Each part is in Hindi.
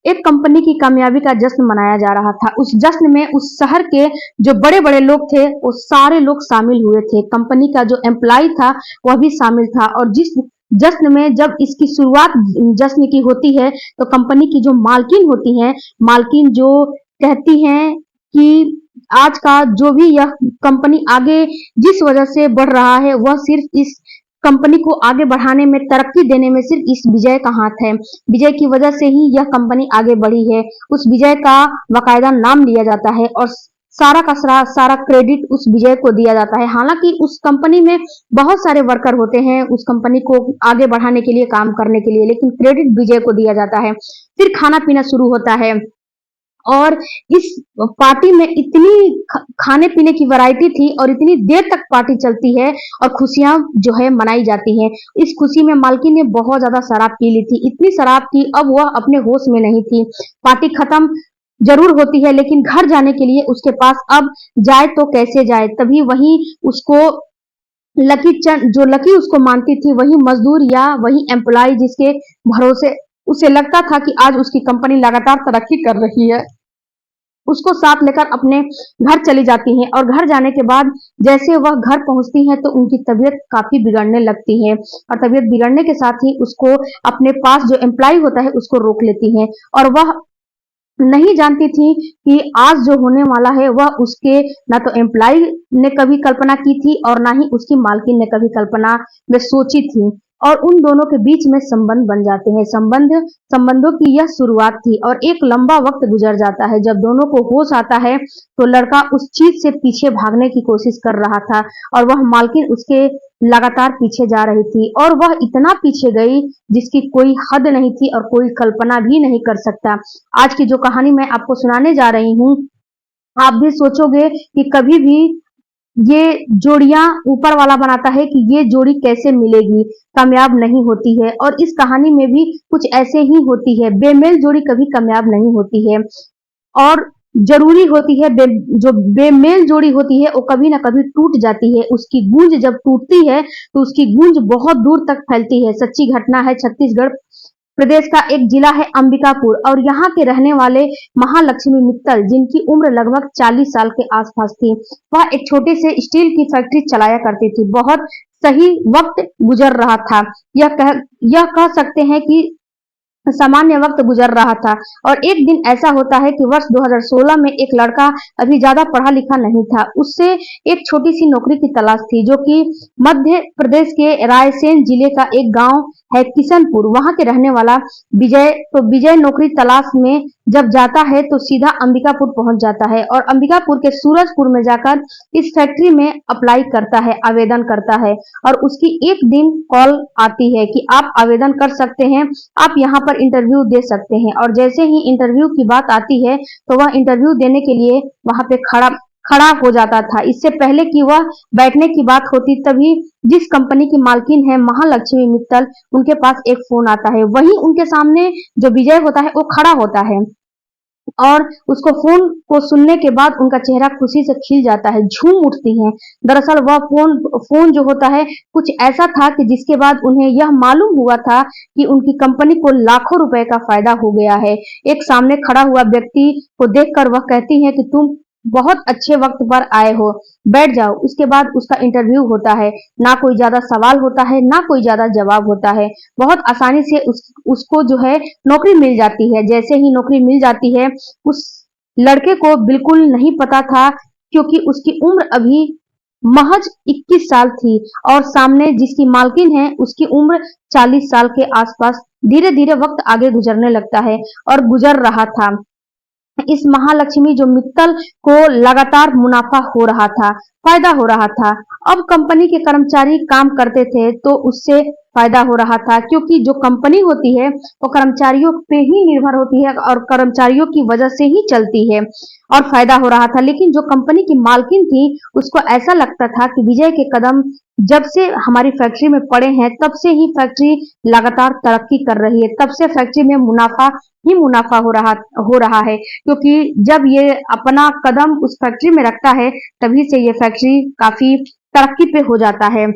एक कंपनी की कामयाबी का जश्न मनाया जा रहा था। उस जश्न में उस शहर के जो बड़े-बड़े लोग थे, वो सारे लोग शामिल हुए थे। कंपनी का जो एम्प्लॉय था, वह भी शामिल था और जिस जश्न में जब इसकी शुरुआत जश्न की होती है, तो कंपनी की जो मालकिन होती हैं, मालकिन जो कहती हैं कि आज का जो भी यह कंपनी आगे जिस वजह से बढ़ रहा है, वह सिर्फ इस कंपनी को आगे बढ़ाने में, तरक्की देने में सिर्फ इस विजय का हाथ है। विजय की वजह से ही यह कंपनी आगे बढ़ी है। उस विजय का बाकायदा नाम लिया जाता है और सारा का सारा क्रेडिट उस विजय को दिया जाता है। हालांकि उस कंपनी में बहुत सारे वर्कर होते हैं उस कंपनी को आगे बढ़ाने के लिए, काम करने के लिए, लेकिन क्रेडिट विजय को दिया जाता है। फिर खाना पीना शुरू होता है और इस पार्टी में इतनी खाने पीने की वैरायटी थी और इतनी देर तक पार्टी चलती है और खुशियां जो है मनाई जाती हैं। इस खुशी में मालकिन ने बहुत ज्यादा शराब पी ली थी, इतनी शराब थी अब वह अपने होश में नहीं थी। पार्टी खत्म जरूर होती है लेकिन घर जाने के लिए उसके पास अब जाए तो कैसे जाए। तभी वही उसको लकी चंद, जो लकी उसको मानती थी, वही मजदूर या वही एम्प्लॉय जिसके भरोसे उसे लगता था कि आज उसकी कंपनी लगातार तरक्की कर रही है, उसको साथ लेकर अपने घर चली जाती हैं और घर जाने के बाद जैसे वह घर पहुंचती हैं तो उनकी तबीयत काफी बिगड़ने लगती है और तबीयत बिगड़ने के साथ ही उसको अपने पास जो एम्प्लॉय होता है उसको रोक लेती हैं और वह नहीं जानती थी कि आज जो होने वाला है वह उसके ना तो एम्प्लॉय ने कभी कल्पना की थी और ना ही उसकी मालकिन ने कभी कल्पना में सोची थी। और उन दोनों के बीच में संबंध बन जाते हैं। संबंधों की यह शुरुआत थी और एक लंबा वक्त गुजर जाता है। जब दोनों को होश आता है तो लड़का उस चीज से पीछे भागने की कोशिश कर रहा था और वह मालकिन उसके लगातार पीछे जा रही थी और वह इतना पीछे गई जिसकी कोई हद नहीं थी और कोई कल्पना भी नहीं कर सकता। आज की जो कहानी मैं आपको सुनाने जा रही हूँ, आप भी सोचोगे कि कभी भी ये जोड़ियां ऊपर वाला बनाता है कि ये जोड़ी कैसे मिलेगी, कामयाब नहीं होती है। और इस कहानी में भी कुछ ऐसे ही होती है, बेमेल जोड़ी कभी कामयाब नहीं होती है और जरूरी होती है जो बेमेल जोड़ी होती है वो कभी ना कभी टूट जाती है। उसकी गूंज जब टूटती है तो उसकी गूंज बहुत दूर तक फैलती है। सच्ची घटना है। छत्तीसगढ़ प्रदेश का एक जिला है अंबिकापुर और यहाँ के रहने वाले महालक्ष्मी मित्तल, जिनकी उम्र लगभग 40 साल के आसपास थी, वह एक छोटे से स्टील की फैक्ट्री चलाया करती थी। बहुत सही वक्त गुजर रहा था, यह कह सकते हैं कि सामान्य वक्त गुजर रहा था। और एक दिन ऐसा होता है कि वर्ष 2016 में एक लड़का, अभी ज्यादा पढ़ा लिखा नहीं था, उससे एक छोटी सी नौकरी की तलाश थी जो कि मध्य प्रदेश के रायसेन जिले का एक गांव है किशनपुर, वहां के रहने वाला विजय। तो विजय नौकरी तलाश में जब जाता है तो सीधा अंबिकापुर पहुंच जाता है और अंबिकापुर के सूरजपुर में जाकर इस फैक्ट्री में अप्लाई करता है, आवेदन करता है और उसकी एक दिन कॉल आती है कि आप आवेदन कर सकते हैं, आप यहाँ पर इंटरव्यू दे सकते हैं। और जैसे ही इंटरव्यू की बात आती है तो वह इंटरव्यू देने के लिए वहां पे खड़ा हो जाता था। इससे पहले कि वह बैठने की बात होती तभी जिस कंपनी की मालकिन है महालक्ष्मी मित्तल, उनके पास एक फोन आता है। वहीं उनके सामने जो विजय होता है वो खड़ा होता है और उसको फोन को सुनने के बाद उनका चेहरा खुशी से खिल जाता है, झूम उठती हैं। दरअसल वह फोन जो होता है कुछ ऐसा था कि जिसके बाद उन्हें यह मालूम हुआ था कि उनकी कंपनी को लाखों रुपए का फायदा हो गया है। एक सामने खड़ा हुआ व्यक्ति को देखकर वह कहती हैं कि तुम बहुत अच्छे वक्त पर आए हो, बैठ जाओ। उसके बाद उसका इंटरव्यू होता है। ना कोई ज्यादा सवाल होता है, ना कोई ज्यादा जवाब होता है। बहुत आसानी से उसको जो है नौकरी मिल जाती है। जैसे ही नौकरी मिल जाती है, उस लड़के को बिल्कुल नहीं पता था क्योंकि उसकी उम्र अभी महज 21 साल थी और सामने जिसकी मालकिन है उसकी उम्र 40 साल के आसपास। धीरे धीरे वक्त आगे गुजरने लगता है और गुजर रहा था। इस महालक्ष्मी जो मित्तल को लगातार मुनाफा हो रहा था, फायदा हो रहा था। अब कंपनी के कर्मचारी काम करते थे तो उससे फायदा हो रहा था क्योंकि जो कंपनी होती है वो कर्मचारियों पे ही निर्भर होती है और कर्मचारियों की वजह से ही चलती है और फायदा हो रहा था। लेकिन जो कंपनी की मालकिन थी उसको ऐसा लगता था कि विजय के कदम जब से हमारी फैक्ट्री में पड़े हैं तब से ही फैक्ट्री लगातार तरक्की कर रही है, तब से फैक्ट्री में मुनाफा ही मुनाफा हो रहा है क्योंकि जब ये अपना कदम उस फैक्ट्री में रखता है तभी से ये फैक्ट्री काफी तरक्की पे हो जाता है।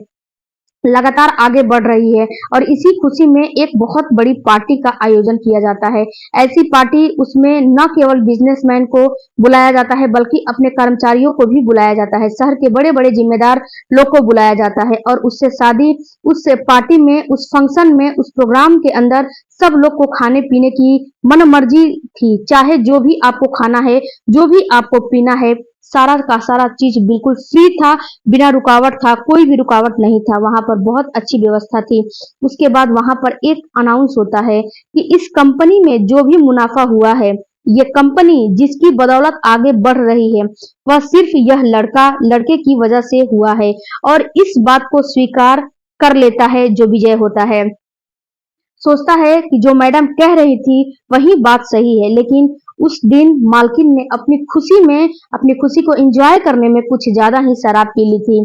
लगातार आगे बढ़ रही है और इसी खुशी में एक बहुत बड़ी पार्टी का आयोजन किया जाता है। ऐसी पार्टी उसमें न केवल बिजनेसमैन को बुलाया जाता है बल्कि अपने कर्मचारियों को भी बुलाया जाता है। शहर के बड़े-बड़े जिम्मेदार लोग को बुलाया जाता है और उससे शादी उस पार्टी में, उस फंक्शन में, उस प्रोग्राम के अंदर सब लोग को खाने-पीने की मनमर्जी थी। चाहे जो भी आपको खाना है, जो भी आपको पीना है, सारा का सारा चीज बिल्कुल फ्री था, बिना रुकावट था, कोई भी रुकावट नहीं था। वहां पर बहुत अच्छी व्यवस्था थी। उसके बाद वहां पर एक अनाउंस होता है कि इस कंपनी में जो भी मुनाफा हुआ है, ये कंपनी जिसकी बदौलत आगे बढ़ रही है, वह सिर्फ यह लड़के की वजह से हुआ है और इस बात को स्वीकार कर लेता है जो विजय होता है। सोचता है कि जो मैडम कह रही थी वही बात सही है, लेकिन उस दिन मालकिन ने अपनी खुशी को एंजॉय करने में कुछ ज्यादा ही शराब पी ली थी।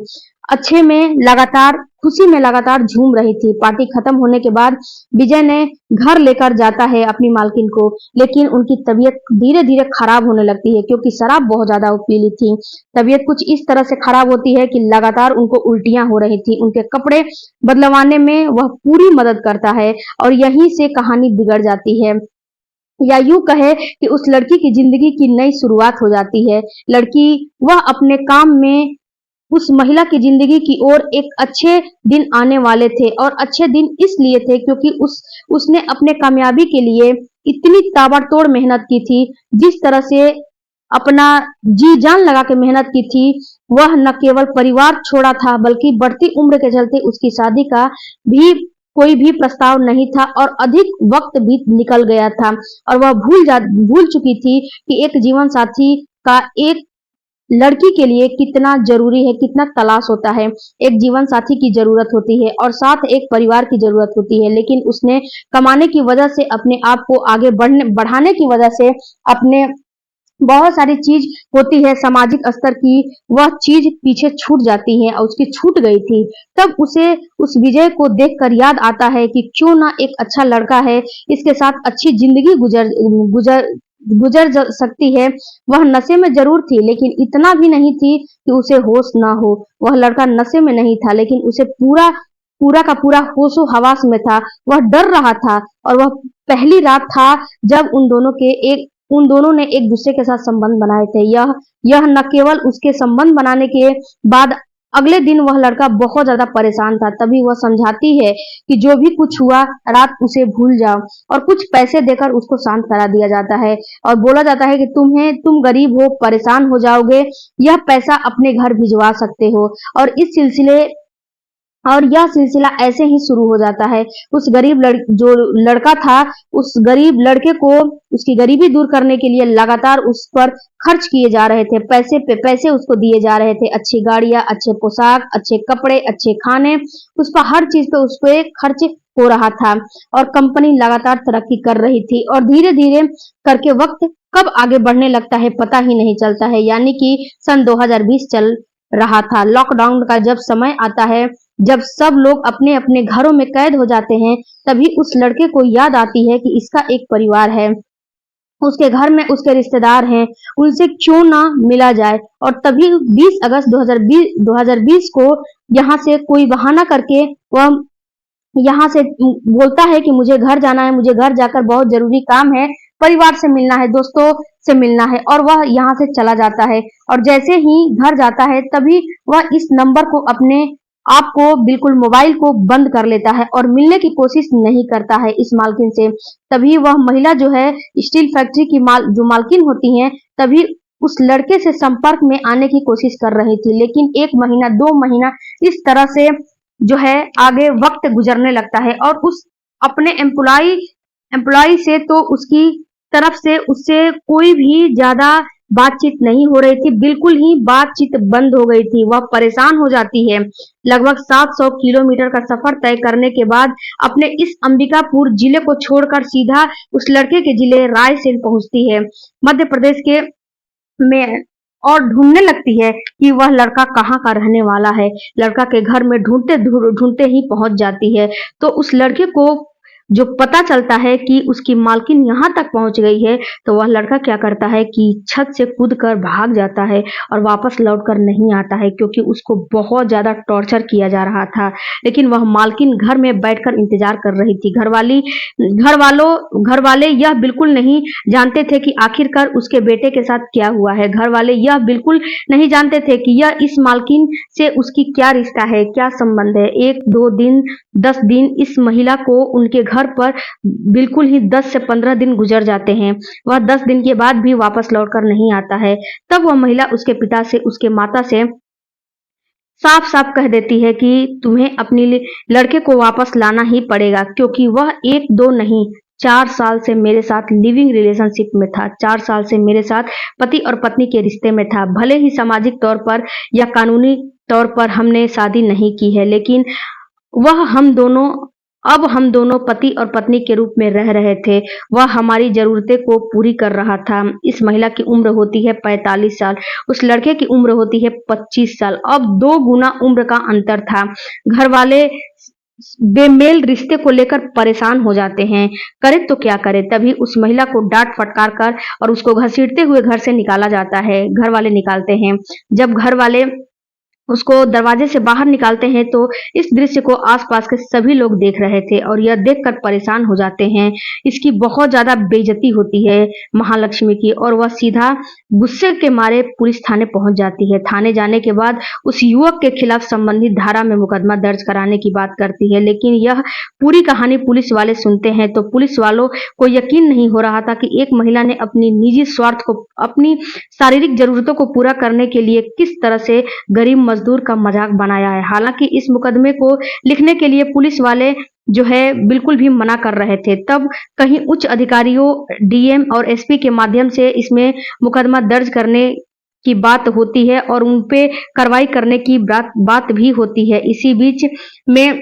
खुशी में लगातार झूम रही थी। पार्टी खत्म होने के बाद विजय ने घर लेकर जाता है अपनी मालकिन को, लेकिन उनकी तबीयत धीरे धीरे खराब होने लगती है क्योंकि शराब बहुत ज्यादा पी ली थी। तबीयत कुछ इस तरह से खराब होती है कि लगातार उनको उल्टियां हो रही थी। उनके कपड़े बदलवाने में वह पूरी मदद करता है और यहीं से कहानी बिगड़ जाती है, या यूं कहे कि उस लड़की की जिंदगी की नई शुरुआत हो जाती है। लड़की वह अपने काम में उस महिला की जिंदगी की ओर एक अच्छे दिन आने वाले थे और अच्छे दिन इसलिए थे क्योंकि उसने अपने कामयाबी के लिए इतनी ताबड़तोड़ मेहनत की थी। जिस तरह से अपना जी जान लगा के मेहनत की थी, वह न केवल परिवार छोड़ा था बल्कि बढ़ती उम्र के चलते उसकी शादी का भी कोई भी प्रस्ताव नहीं था और अधिक वक्त भी निकल गया था और वह भूल चुकी थी कि एक जीवन साथी का एक लड़की के लिए कितना जरूरी है, कितना तलाश होता है। एक जीवन साथी की जरूरत होती है और साथ एक परिवार की जरूरत होती है, लेकिन उसने कमाने की वजह से, अपने आप को आगे बढ़ाने की वजह से, अपने बहुत सारी चीज होती है सामाजिक स्तर की, वह चीज पीछे छूट जाती है और उसकी छूट गई थी। तब उसे उस विजय को देखकर याद आता है कि क्यों ना एक अच्छा लड़का है, इसके साथ अच्छी जिंदगी गुजर गुजर सकती है। वह नशे में जरूर थी लेकिन इतना भी नहीं थी कि उसे होश ना हो। वह लड़का नशे में नहीं था लेकिन उसे पूरा पूरा का पूरा होशो हवास में था। वह डर रहा था और वह पहली रात था जब उन दोनों ने एक दूसरे के साथ संबंध बनाए थे। यह न केवल उसके संबंध बनाने के बाद अगले दिन वह लड़का बहुत ज्यादा परेशान था। तभी वह समझाती है कि जो भी कुछ हुआ रात उसे भूल जाओ और कुछ पैसे देकर उसको शांत करा दिया जाता है और बोला जाता है कि तुम गरीब हो, परेशान हो जाओगे, यह पैसा अपने घर भिजवा सकते हो। और यह सिलसिला ऐसे ही शुरू हो जाता है। जो लड़का था, उस गरीब लड़के को उसकी गरीबी दूर करने के लिए लगातार उस पर खर्च किए जा रहे थे, पैसे पे पैसे उसको दिए जा रहे थे। अच्छी गाड़ियां, अच्छे पोशाक, अच्छे कपड़े, अच्छे खाने, उस पर हर चीज पे उस पे खर्च हो रहा था और कंपनी लगातार तरक्की कर रही थी और धीरे धीरे करके वक्त कब आगे बढ़ने लगता है पता ही नहीं चलता है। यानी कि सन 2020 चल रहा था। लॉकडाउन का जब समय आता है, जब सब लोग अपने अपने घरों में कैद हो जाते हैं, तभी उस लड़के को याद आती है कि इसका एक परिवार है, उसके घर में उसके रिश्तेदार हैं, उनसे क्यों ना मिला जाए। और तभी 20 अगस्त 2020 को यहाँ से कोई बहाना करके वह यहाँ से बोलता है कि मुझे घर जाना है, मुझे घर जाकर बहुत जरूरी काम है, परिवार से मिलना है, दोस्तों से मिलना है, और वह यहाँ से चला जाता है। और जैसे ही घर जाता है तभी वह इस नंबर को अपने आप को बिल्कुल मोबाइल को बंद कर लेता है और मिलने की कोशिश नहीं करता है इस मालकिन से। तभी वह महिला जो है स्टील फैक्ट्री की जो मालकिन होती हैं, तभी उस लड़के से संपर्क में आने की कोशिश कर रही थी, लेकिन 1 महीना 2 महीना इस तरह से जो है आगे वक्त गुजरने लगता है और उस अपने एम्प्लॉय से तो उसकी तरफ से उससे कोई भी ज्यादा बातचीत नहीं हो रही थी, बिल्कुल ही बातचीत बंद हो गई थी। वह परेशान हो जाती है। लगभग 700 किलोमीटर का सफर तय करने के बाद अपने इस अंबिकापुर जिले को छोड़कर सीधा उस लड़के के जिले रायसेन पहुंचती है, मध्य प्रदेश के में, और ढूंढने लगती है कि वह लड़का कहाँ का रहने वाला है। लड़का के घर में ढूंढते ढूंढते ही पहुंच जाती है। तो उस लड़के को जो पता चलता है कि उसकी मालकिन यहाँ तक पहुंच गई है, तो वह लड़का क्या करता है कि छत से कूदकर भाग जाता है और वापस लौटकर नहीं आता है, क्योंकि उसको बहुत ज्यादा टॉर्चर किया जा रहा था। लेकिन वह मालकिन घर में बैठकर इंतजार कर रही थी। घर वाले यह बिल्कुल नहीं जानते थे कि आखिरकार उसके बेटे के साथ क्या हुआ है। घर वाले यह बिल्कुल नहीं जानते थे कि यह इस मालकिन से उसकी क्या रिश्ता है, क्या संबंध है। 1-2 दिन, 10 दिन इस महिला को उनके घर पर बिल्कुल ही 10 से 15 दिन गुजर जाते हैं। वह 10 दिन के बाद भी वापस लौटकर नहीं आता है। तब वह महिला उसके पिता से, उसके माता से साफ साफ कह देती है कि तुम्हें अपने लड़के को वापस लाना ही पड़ेगा, क्योंकि वह 1-2 नहीं 4 साल से मेरे साथ लिविंग रिलेशनशिप में था। 4 साल से मेरे साथ पति और पत्नी के रिश्ते में था। भले ही सामाजिक तौर पर या कानूनी तौर पर हमने शादी नहीं की है, लेकिन वह हम दोनों पति और पत्नी के रूप में रह रहे थे। वह हमारी ज़रूरतें को पूरी कर रहा था। इस महिला की उम्र होती है 45 साल, उस लड़के की उम्र होती है 25 साल। अब 2 गुना उम्र का अंतर था। घर वाले बेमेल रिश्ते को लेकर परेशान हो जाते हैं। करें तो क्या करें? तभी उस महिला को डांट फटकार कर और उसको घसीटते हुए घर से निकाला जाता है। घर वाले निकालते हैं। जब घर वाले उसको दरवाजे से बाहर निकालते हैं, तो इस दृश्य को आसपास के सभी लोग देख रहे थे और यह देखकर परेशान हो जाते हैं। इसकी बहुत ज्यादा बेइज्जती होती है महालक्ष्मी की, और वह सीधा गुस्से के मारे पुलिस थाने पहुंच जाती है। थाने जाने के बाद उस युवक के खिलाफ संबंधित धारा में मुकदमा दर्ज कराने की बात करती है, लेकिन यह पूरी कहानी पुलिस वाले सुनते हैं तो पुलिस वालों को यकीन नहीं हो रहा था कि एक महिला ने अपनी निजी स्वार्थ को, अपनी शारीरिक जरूरतों को पूरा करने के लिए किस तरह से गरीब मजदूर का मजाक बनाया है। हालांकि इस मुकदमे को लिखने के लिए पुलिस वाले जो है बिल्कुल भी मना कर रहे थे। तब कहीं उच्च अधिकारियों, डीएम और एसपी के माध्यम से इसमें मुकदमा दर्ज करने की बात होती है और उन पे कार्रवाई करने की बात भी होती है। में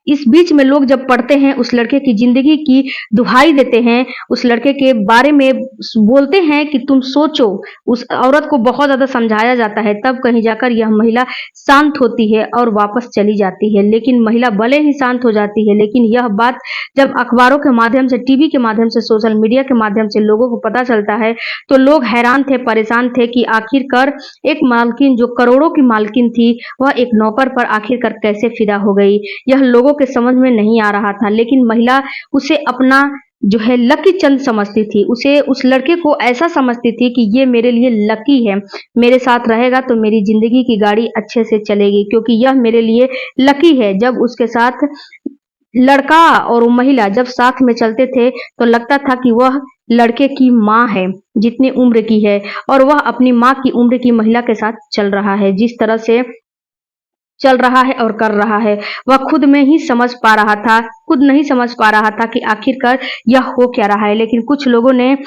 इस बीच में लोग जब पढ़ते हैं, उस लड़के की जिंदगी की दुहाई देते हैं, उस लड़के के बारे में बोलते हैं कि तुम सोचो, उस औरत को बहुत ज्यादा समझाया जाता है। तब कहीं जाकर यह महिला शांत होती है और वापस चली जाती है। लेकिन महिला भले ही शांत हो जाती है, लेकिन यह बात जब अखबारों के माध्यम से, टीवी के माध्यम से, सोशल मीडिया के माध्यम से लोगों को पता चलता है, तो लोग हैरान थे, परेशान थे कि आखिरकार एक मालकिन जो करोड़ों की मालकिन थी, वह एक नौकर पर आखिरकार कैसे फिदा हो गई। यह लोगों के समझ में नहीं आ रहा था। लेकिन महिला उसे अपना जो है लकी चंद समझती थी। उसे उस लड़के को ऐसा समझती थी कि ये मेरे लिए लकी है, मेरे साथ रहेगा तो मेरी जिंदगी की गाड़ी अच्छे से चलेगी, क्योंकि यह मेरे लिए लकी है। जब उसके साथ लड़का और महिला जब साथ में चलते थे, तो लगता था कि वह लड़के की माँ है जितनी उम्र की है, और वह अपनी माँ की उम्र की महिला के साथ चल रहा है। जिस तरह से चल रहा है और कर रहा है, वह खुद में ही समझ पा रहा था, खुद नहीं समझ पा रहा था कि आखिरकार यह हो क्या रहा है। लेकिन कुछ लोगों ने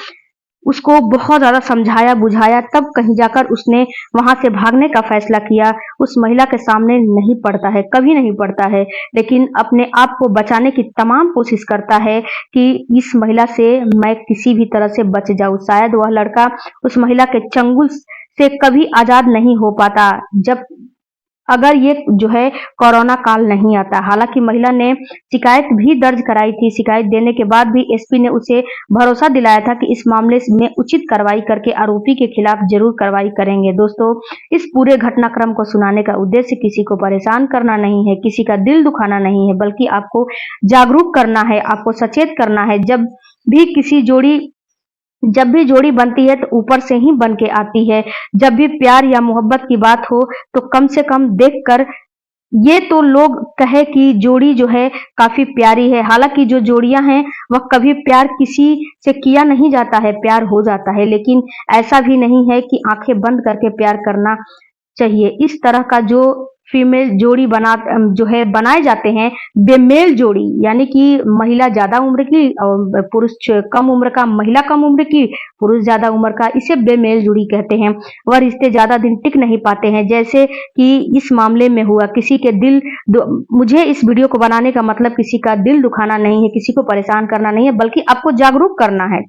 उसको बहुत ज्यादा समझाया बुझाया, तब कहीं जाकर उसने वहां से भागने का फैसला किया। उस महिला के सामने नहीं पड़ता है, कभी नहीं पड़ता है, लेकिन अपने आप को बचाने की तमाम कोशिश करता है कि इस महिला से मैं किसी भी तरह से बच जाऊं। शायद वह लड़का उस महिला के चंगुल से कभी आजाद नहीं हो पाता, जब अगर ये जो है कोरोना काल नहीं आता। हालांकि महिला ने शिकायत भी दर्ज कराई थी। शिकायत देने के बाद भी एसपी ने उसे भरोसा दिलाया था कि इस मामले में उचित कार्रवाई करके आरोपी के खिलाफ जरूर कार्रवाई करेंगे। दोस्तों, इस पूरे घटनाक्रम को सुनाने का उद्देश्य किसी को परेशान करना नहीं है, किसी का दिल दुखाना नहीं है, बल्कि आपको जागरूक करना है, आपको सचेत करना है। जब भी जोड़ी बनती है तो ऊपर से ही बन के आती है। जब भी प्यार या मोहब्बत की बात हो, तो कम से कम देखकर ये तो लोग कहे कि जोड़ी जो है काफी प्यारी है। हालांकि जो जोड़ियां हैं वह कभी प्यार किसी से किया नहीं जाता है, प्यार हो जाता है, लेकिन ऐसा भी नहीं है कि आंखें बंद करके प्यार करना चाहिए। इस तरह का जो फीमेल जोड़ी जो है बनाए जाते हैं, बेमेल जोड़ी, यानी कि महिला ज्यादा उम्र की और पुरुष कम उम्र का, महिला कम उम्र की, पुरुष ज्यादा उम्र का, इसे बेमेल जोड़ी कहते हैं। वह रिश्ते ज्यादा दिन टिक नहीं पाते हैं, जैसे कि इस मामले में हुआ। किसी के मुझे इस वीडियो को बनाने का मतलब किसी का दिल दुखाना नहीं है, किसी को परेशान करना नहीं है, बल्कि आपको जागरूक करना है।